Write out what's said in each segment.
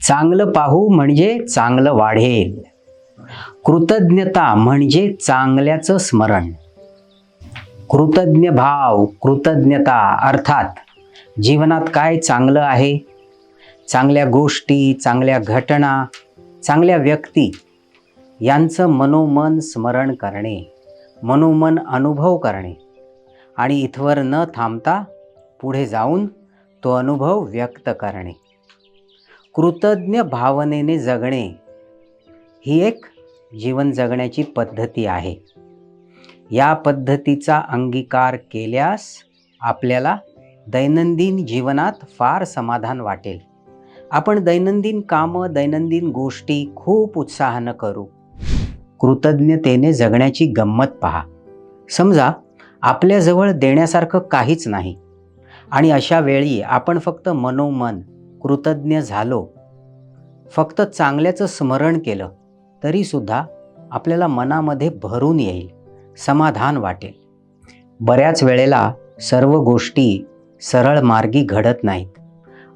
चांगलं पाहू म्हणजे चांगलं वाढेल. कृतज्ञता म्हणजे चांगल्याचं स्मरण. कृतज्ञ भाव, कृतज्ञता अर्थात जीवनात काय चांगलं आहे, चांगल्या गोष्टी, चांगल्या घटना, चांगल्या व्यक्ती यांचं मनोमन स्मरण करणे, मनोमन अनुभव करणे आणि इथवर न थांबता पुढे जाऊन तो अनुभव व्यक्त करणे. कृतज्ञ भावनेने जगणे ही एक जीवन जगण्याची पद्धती आहे. या पद्धतीचा अंगीकार केल्यास आपल्याला दैनंदिन जीवनात फार समाधान वाटेल. आपण दैनंदिन कामं, दैनंदिन गोष्टी खूप उत्साहानं करू. कृतज्ञतेने जगण्याची गंमत पहा. समजा आपल्याजवळ देण्यासारखं काहीच नाही आणि अशा वेळी आपण फक्त मनोमन कृतज्ञ झालो, फक्त चांगल्याचं स्मरण केलं तरीसुद्धा आपल्याला मनामध्ये भरून येईल, समाधान वाटेल. बऱ्याच वेळेला सर्व गोष्टी सरळ मार्गी घडत नाहीत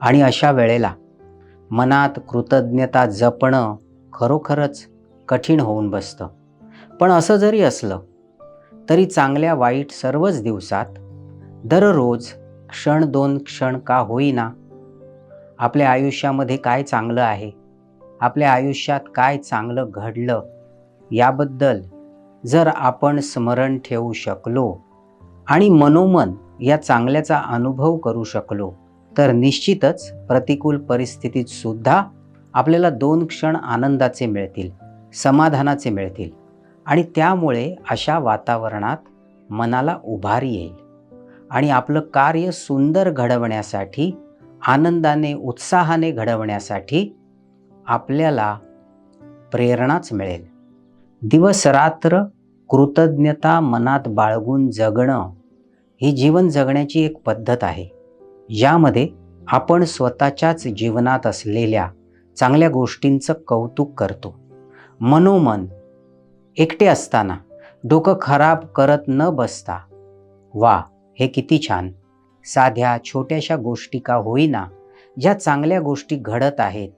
आणि अशा वेळेला मनात कृतज्ञता जपणं खरोखरच कठीण होऊन बसतं. पण असं जरी असलं तरी चांगल्या वाईट सर्वच दिवसात दररोज क्षण दोन क्षण का होईना आपल्या आयुष्यामध्ये काय चांगलं आहे, आपल्या आयुष्यात काय चांगलं घडलं याबद्दल जर आपण स्मरण ठेवू शकलो आणि मनोमन या चांगल्याचा अनुभव करू शकलो तर निश्चितच प्रतिकूल परिस्थितीत सुद्धा आपल्याला 2 क्षण आनंदाचे मिळतील, समाधानाचे मिळतील आणि त्यामुळे अशा वातावरणात मनाला उभारी येईल आणि आपलं कार्य सुंदर घडवण्यासाठी, आनंदाने, उत्साहाने घडवण्यासाठी आपल्याला प्रेरणाच मिळेल. दिवस रात्र कृतज्ञता मनात बाळगून जगणं ही जीवन जगण्याची एक पद्धत आहे, ज्यामध्ये आपण स्वतःच्याच जीवनात असलेल्या चांगल्या गोष्टींचं कौतुक करतो. मनोमन एकटे असताना डोकं खराब करत न बसता, वा हे किती छान, साध्या छोट्याशा गोष्टी का होईना ज्या चांगल्या गोष्टी घडत आहेत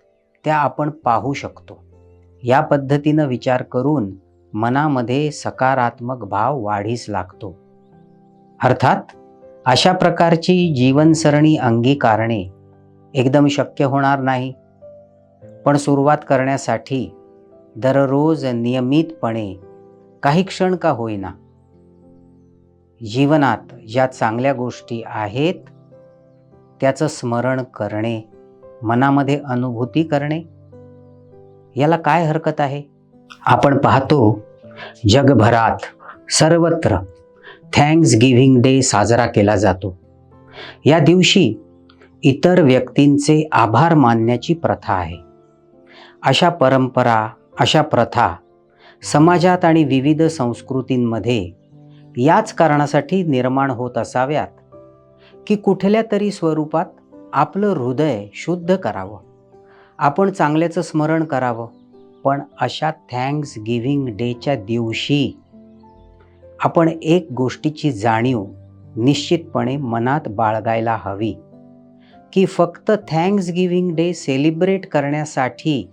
त्या आपण पाहू शकतो. या पद्धतीनं विचार करून मनामध्ये सकारात्मक भाव वाढीस लागतो. अर्थात अशा प्रकारची जीवनसरणी अंगीकारणे एकदम शक्य होणार नाही, पण सुरुवात करण्यासाठी दररोज नियमितपणे काही क्षण का होईना जीवनात ज्या चांगल्या गोष्टी आहेत त्याचं स्मरण करणे, मनामध्ये अनुभूती करणे, याला काय हरकत आहे? आपण पाहतो जगभरात सर्वत्र थँक्स गिव्हिंग डे साजरा केला जातो. या दिवशी इतर व्यक्तींचे आभार मानण्याची प्रथा आहे. अशा परंपरा, अशा प्रथा समाजात आणि विविध संस्कृतींमध्ये याच कारणासाठी निर्माण होत असाव्यात की कुठल्या तरी स्वरूपात आपलं हृदय शुद्ध करावं, आपण चांगल्याचं स्मरण करावं. पण अशा थँक्स गिव्हिंग डेच्या दिवशी आपण एक गोष्टीची जाणीव निश्चितपणे मनात बाळगायला हवी की फक्त थँक्स गिव्हिंग डे सेलिब्रेट करण्यासाठी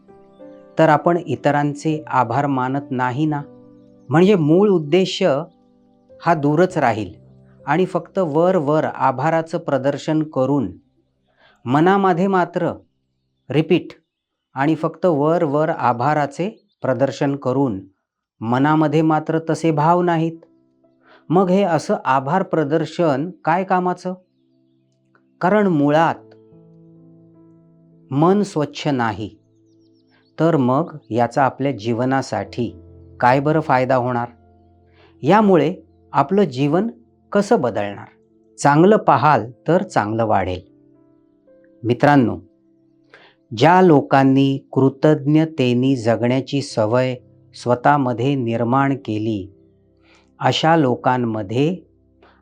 तर आपण इतरांचे आभार मानत नाही ना. म्हणजे मूळ उद्देश हा दूरच राहील आणि फक्त वर आभाराचं प्रदर्शन करून मनामध्ये मात्र रिपीट आणि फक्त वर आभाराचे प्रदर्शन करून मनामध्ये मात्र तसे भाव नाहीत. मग हे असं आभार प्रदर्शन काय कामाचं? कारण मुळात मन स्वच्छ नाही तर मग याचा आपल्या जीवनासाठी काय बरं फायदा होणार? यामुळे आपलं जीवन कसं बदलणार? चांगलं पाहाल तर चांगलं वाढेल. मित्रांनो, ज्या लोकांनी कृतज्ञतेने जगण्याची सवय स्वतःमध्ये निर्माण केली अशा लोकांमध्ये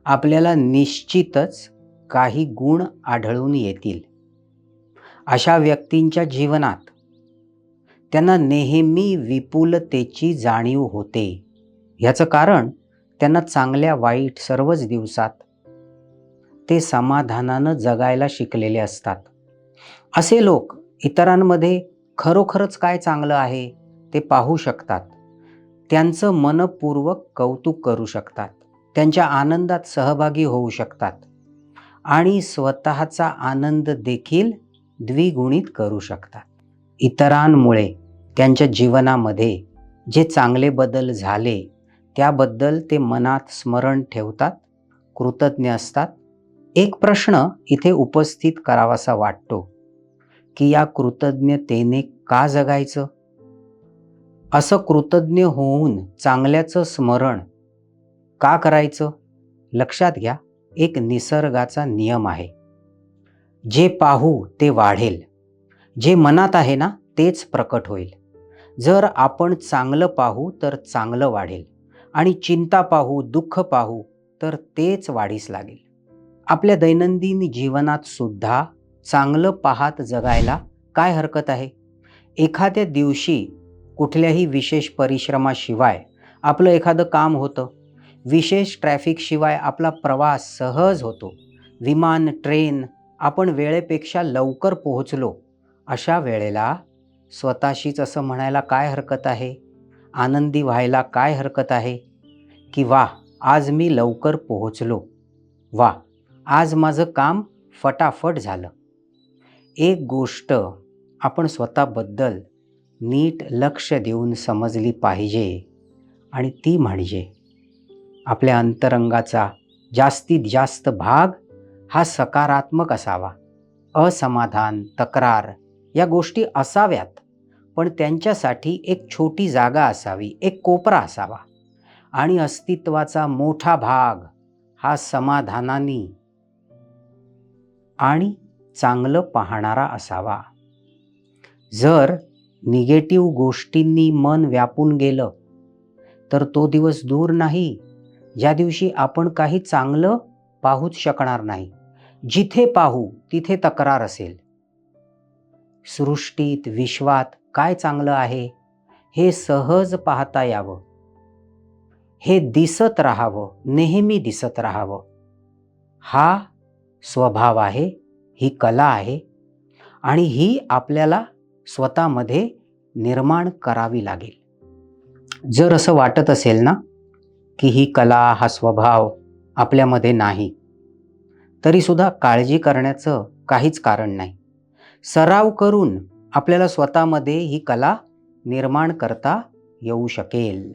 आपल्याला निश्चितच काही गुण आढळून येतील. अशा व्यक्तींच्या जीवनात त्यांना नेहमी विपुलतेची जाणीव होते. याचं कारण त्यांना चांगल्या वाईट सर्वच दिवसात ते समाधानानं जगायला शिकलेले असतात. असे लोक इतरांमध्ये खरोखरच काय चांगलं आहे ते पाहू शकतात, त्यांचं मनपूर्वक कौतुक करू शकतात, त्यांच्या आनंदात सहभागी होऊ शकतात आणि स्वतःचा आनंद देखील द्विगुणित करू शकतात. इतरांमुळे त्यांच्या जीवनामध्ये जे चांगले बदल झाले त्याबद्दल ते मनात स्मरण ठेवतात, कृतज्ञ असतात. एक प्रश्न इथे उपस्थित करावासा वाटतो की या कृतज्ञतेने का जगायचं? असं कृतज्ञ होऊन चांगल्याचं स्मरण का करायचं? लक्षात घ्या, एक निसर्गाचा नियम आहे. जे पाहू ते वाढेल, जे मनात आहे ना तेच प्रकट होईल. जर आपण चांगलं पाहू तर चांगलं वाढेल आणि चिंता पाहू, दुःख पाहू तर तेच वाढीस लागेल. आपल्या दैनंदिन जीवनात सुद्धा चांगलं पाहत जगायला काय हरकत आहे? एखाद्या दिवशी कुठल्याही विशेष परिश्रमाशिवाय आपलं एखादं काम होतं, विशेष ट्रॅफिकशिवाय आपला प्रवास सहज होतो, विमान, ट्रेन, आपण वेळेपेक्षा लवकर पोहोचलो. अशा वेळेला स्वतःशीच असं म्हणायला काय हरकत आहे? आनंदी व्हायला काय हरकत आहे की वा, आज मी लवकर पोहोचलो, वा, आज माझं काम फटाफट झालं. एक गोष्ट आपण स्वतःबद्दल नीट लक्ष देऊन समजली पाहिजे आणि ती म्हणजे आपल्या अंतरंगाचा जास्तीत जास्त भाग हा सकारात्मक असावा. असमाधान, तक्रार या गोष्टी असाव्यात, पण त्यांच्यासाठी एक छोटी जागा असावी, एक कोपरा असावा. आणि अस्तित्वाचा मोठा भाग हा समाधानाने आणि चांगलं पाहणारा असावा. जर निगेटिव्ह गोष्टींनी मन व्यापून गेलं तर तो दिवस दूर नाही ज्या दिवशी आपण काही चांगलं पाहूच शकणार नाही. जिथे पाहू तिथे तक्रार असेल. सृष्टीत, विश्वात काय चांगलं आहे हे सहज पाहता यावं, हे दिसत राहावं, नेहमी दिसत राहावं. हा स्वभाव आहे, ही कला आहे आणि ही आपल्याला स्वतःमध्ये निर्माण करावी लागेल. जर असं वाटत असेल ना की ही कला, हा स्वभाव आपल्यामध्ये नाही, तरी सुद्धा काळजी करण्याचं काहीच कारण नाही. सराव करून आपल्याला स्वतःमध्ये ही कला निर्माण करता येऊ शकेल.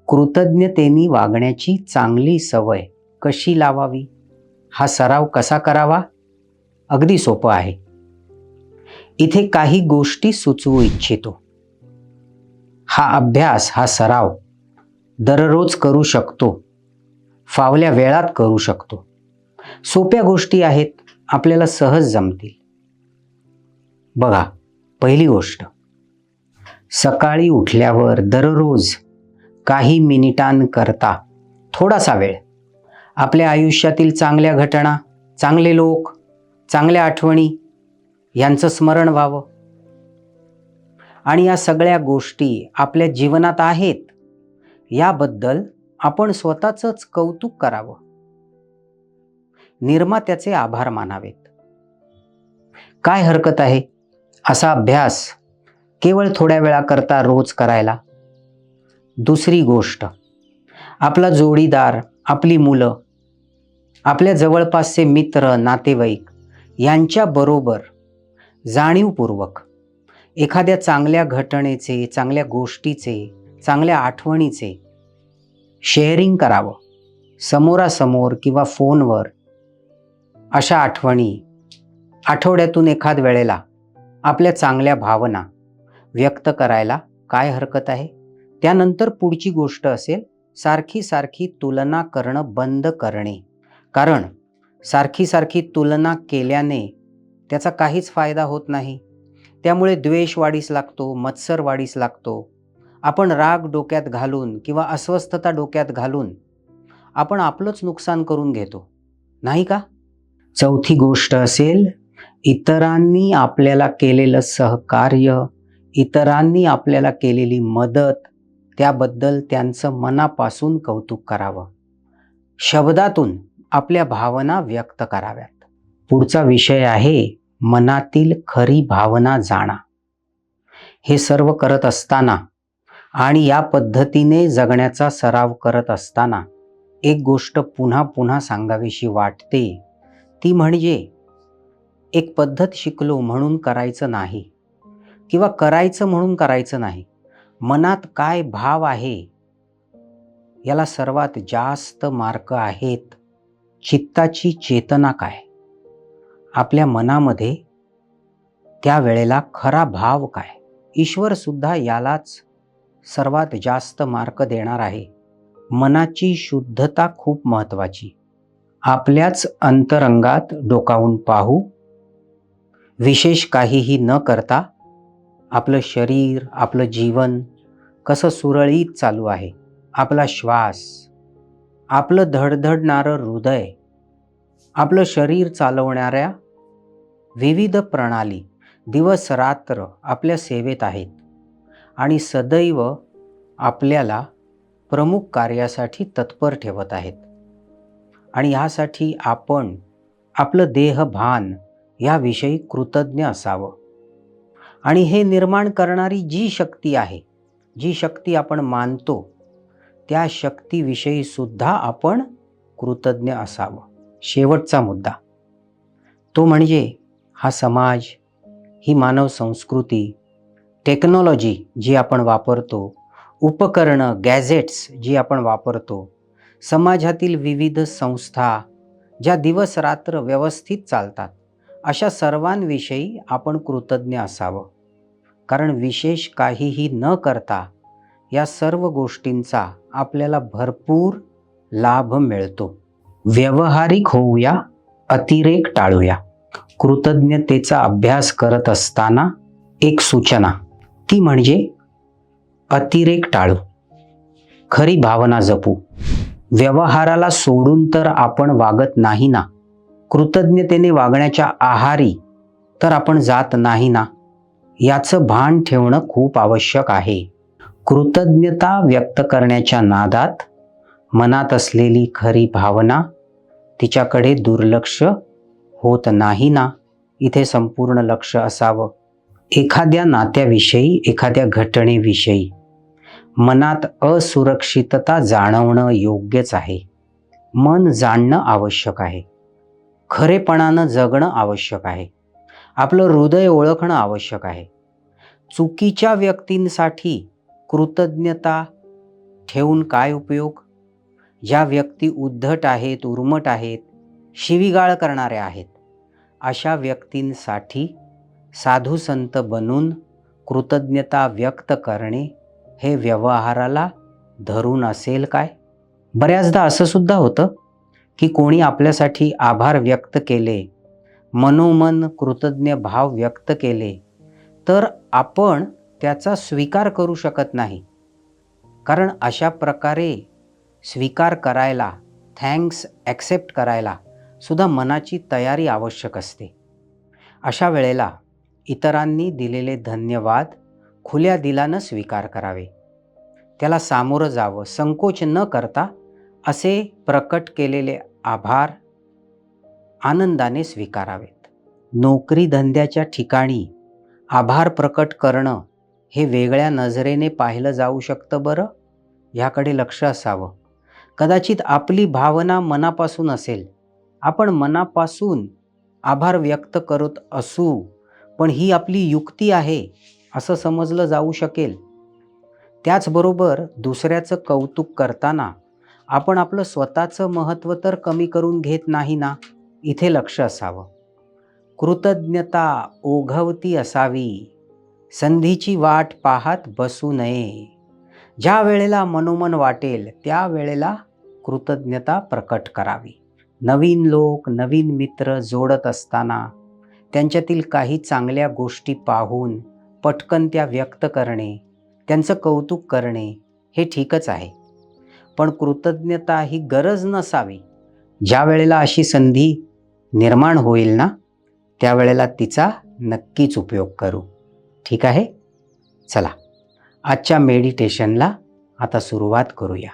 कृतज्ञतेने वागण्याची चांगली सवय कशी लावावी? हा सराव कसा करावा? अगदी सोपं आहे. इथे काही गोष्टी सुचवू इच्छितो. हा अभ्यास, हा सराव दररोज करू शकतो, फावल्या वेळात करू शकतो. सोप्या गोष्टी आहेत, आपल्याला सहज जमतील. बघा, पहिली गोष्ट, सकाळी उठल्यावर दररोज काही मिनिटांकरता थोडासा वेळ आपल्या आयुष्यातील चांगल्या घटना, चांगले लोक, चांगल्या आठवणी यांचं स्मरण व्हावं. आणि या सगळ्या गोष्टी आपल्या जीवनात आहेत याबद्दल आपण स्वतःचंच कौतुक करावं, निर्मात्याचे आभार मानावेत. काय हरकत आहे असा अभ्यास केवळ थोड्या वेळाकरता रोज करायला? दुसरी गोष्ट, आपला जोडीदार, आपली मुलं, आपल्या जवळपासचे मित्र, नातेवाईक यांच्याबरोबर जाणीवपूर्वक एखाद्या चांगल्या घटनेचे, चांगल्या गोष्टीचे, चांगल्या आठवणीचे शेअरिंग करावं. समोरासमोर किंवा फोनवर अशा आठवणी आठवड्यातून एखाद वेळेला आपल्या चांगल्या भावना व्यक्त करायला काय हरकत आहे? त्यानंतर पुढची गोष्ट असेल, सारखी सारखी तुलना करणं बंद करणे. कारण सारखी सारखी तुलना केल्याने त्याचा काहीच फायदा होत नाही. त्यामुळे द्वेष वाढीस लागतो, मत्सर वाढीस लागतो. आपण राग डोक्यात घालून किंवा अस्वस्थता डोक्यात घालून आपण आपलंच नुकसान करून घेतो, नाही का? चौथी गोष्ट असेल, इतरांनी आपल्याला केलेलं सहकार्य, इतरांनी आपल्याला केलेली मदत, त्याबद्दल त्यांचं मनापासून कौतुक करावं. शब्दातून आपल्या भावना व्यक्त कराव्यात. पुढचा विषय आहे मनातील खरी भावना जाणा. हे सर्व करत असताना आणि या पद्धतीने जगण्याचा सराव करत असताना एक गोष्ट पुन्हा पुन्हा सांगावीशी वाटते, ती म्हणजे एक पद्धत शिकलो म्हणून करायचं नाही किंवा करायचं म्हणून करायचं नाही. मनात काय भाव आहे याला सर्वात जास्त मार्क आहेत. चित्ताची चेतना काय, आपल्या मनामध्ये त्या वेळेला खरा भाव काय. ईश्वर सुद्धा यालाच सर्वात जास्त मार्क देणार आहे. मनाची शुद्धता खूप महत्त्वाची. आपल्याच अंतरंगात डोकावून पाहू, विशेष काहीही न करता आपलं शरीर, आपलं जीवन कसं सुरळीत चालू आहे, आपला श्वास, आपलं धडधडणारं हृदय, आपलं शरीर चालवणाऱ्या विविध प्रणाली दिवस रात्र आपल्या सेवेत आहेत आणि सदैव आपल्याला प्रमुख कार्यासाठी तत्पर ठेवत आहेत. आणि यासाठी आपण आपलं देहभान याविषयी कृतज्ञ असावं. आणि हे निर्माण करणारी जी शक्ती आहे, जी शक्ती आपण मानतो, त्या शक्तीविषयी सुद्धा आपण कृतज्ञ असावं. शेवटचा मुद्दा तो म्हणजे हा समाज, ही मानव संस्कृती, टेक्नॉलॉजी जी आपण वापरतो, उपकरणं, गॅजेट्स जी आपण वापरतो, समाजातील विविध संस्था ज्या दिवस रात्र व्यवस्थित चालतात, अशा सर्वांविषयी आपण कृतज्ञ असावं. कारण विशेष काहीही न करता या सर्व गोष्टींचा आपल्याला भरपूर लाभ मिळतो. व्यावहारिक होऊया, अतिरेक टाळूया. कृतज्ञतेचा अभ्यास करत असताना एक सूचना, ती म्हणजे अतिरेक टाळू, खरी भावना जपू. व्यवहाराला सोडून तर आपण वागत नाही ना. कृतज्ञतेने वागण्याच्या आहारी तर आपण जात नाही ना. याचं भान ठेवणं खूप आवश्यक आहे. कृतज्ञता व्यक्त करण्याच्या नादात मनात असलेली खरी भावना, तिच्याकडे दुर्लक्ष होत नाही ना. इथे संपूर्ण लक्ष असावं. एखाद्या नात्याविषयी, एखाद्या घटनेविषयी मनात असुरक्षितता जाणवणं योग्यच आहे. मन जाणणं आवश्यक आहे. खरेपणानं जगणं आवश्यक आहे. आपलं हृदय ओळखणं आवश्यक आहे. चुकीच्या व्यक्तींसाठी कृतज्ञता ठेवून काय उपयोग? ज्या व्यक्ती उद्धट आहेत, उर्मट आहेत, शिवीगाळ करणाऱ्या आहेत, अशा व्यक्तींसाठी साधू संत बनून कृतज्ञता व्यक्त करणे हे व्यवहाराला धरून असेल काय? बऱ्याचदा असं सुद्धा होतं की कोणी आपल्यासाठी आभार व्यक्त केले, मनोमन कृतज्ञ भाव व्यक्त केले, तर आपण त्याचा स्वीकार करू शकत नाही. कारण अशा प्रकारे स्वीकार करायला, थँक्स ॲक्सेप्ट करायला सुद्धा मनाची तयारी आवश्यक असते. अशा वेळेला इतरांनी दिलेले धन्यवाद खुल्या दिलानं स्वीकार करावे. त्याला सामोरं जावं, संकोच न करता असे प्रकट केलेले आभार आनंदाने स्वीकारावेत. नोकरी धंद्याच्या ठिकाणी आभार प्रकट करणं हे वेगळ्या नजरेने पाहिलं जाऊ शकतं बरं. ह्याकडे लक्ष असावं. कदाचित आपली भावना मनापासून असेल, आपण मनापासून आभार व्यक्त करत असू, पण ही आपली युक्ती आहे असं समजलं जाऊ शकेल. त्याचबरोबर दुसऱ्याचं कौतुक करताना आपण आपलं स्वतःचं महत्त्व तर कमी करून घेत नाही ना. इथे लक्ष असावं. कृतज्ञता ओघवती असावी, संधीची वाट पाहत बसू नये. ज्या वेळेला मनोमन वाटेल त्या वेळेला कृतज्ञता प्रकट करावी. नवीन लोक, नवीन मित्र जोडत असताना त्यांच्यातील काही चांगल्या गोष्टी पाहून पटकन त्या व्यक्त करणे, त्यांचं कौतुक करणे हे ठीकच आहे. पण कृतज्ञता ही गरज नसावी. ज्या वेळेला अशी संधी निर्माण होईल ना, त्यावेळेला तिचा नक्कीच उपयोग करू. ठीक आहे? चला, आजच्या मेडिटेशनला आता सुरुवात करूया.